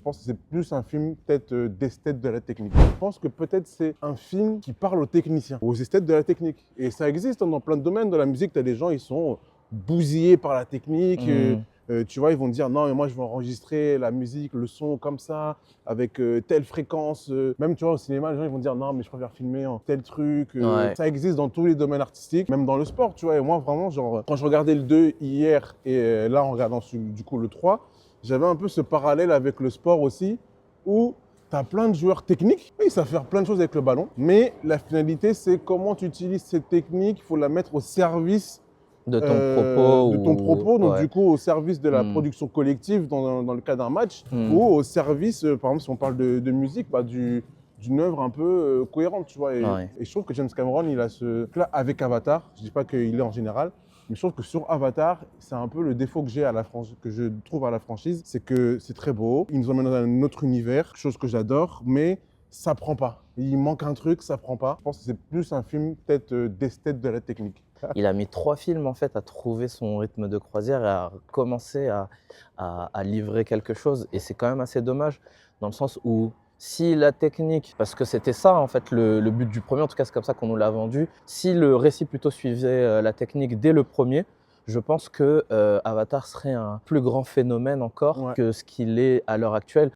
Je pense que c'est plus un film peut-être d'esthète de la technique. Je pense que peut-être c'est un film qui parle aux techniciens, aux esthètes de la technique. Et ça existe dans plein de domaines de la musique. Tu as des gens, ils sont bousillés par la technique. Tu vois, ils vont te dire non, mais moi je vais enregistrer la musique, le son comme ça, avec telle fréquence. Même tu vois, au cinéma, les gens ils vont dire non, mais je préfère filmer en tel truc. Ouais. Ça existe dans tous les domaines artistiques, même dans le sport, tu vois. Et moi, vraiment, genre, quand je regardais le 2 hier et là, en regardant du coup le 3, j'avais un peu ce parallèle avec le sport aussi, où tu as plein de joueurs techniques, ils savent faire plein de choses avec le ballon, mais la finalité, c'est comment tu utilises cette technique, il faut la mettre au service De ton propos de ton ou... propos, donc Ouais. du coup au service de la Hmm. production collective dans le cas d'un match, Hmm. ou au service, par exemple si on parle de musique, bah, d'une œuvre un peu cohérente, tu vois. Ouais. Et je trouve que James Cameron, il a ce là avec Avatar, je dis pas qu'il est en général, mais je trouve que sur Avatar, c'est un peu le défaut que j'ai que je trouve à la franchise, c'est que c'est très beau, il nous emmène dans un autre univers, chose que j'adore, mais ça prend pas. Il manque un truc, ça prend pas. Je pense que c'est plus un film peut-être d'esthète de la technique. Il a mis 3 films en fait à trouver son rythme de croisière et à commencer à livrer quelque chose. Et c'est quand même assez dommage dans le sens où si la technique, parce que c'était ça en fait le but du premier, en tout cas c'est comme ça qu'on nous l'a vendu, si le récit plutôt suivait la technique dès le premier, je pense que Avatar serait un plus grand phénomène encore Ouais. que ce qu'il est à l'heure actuelle.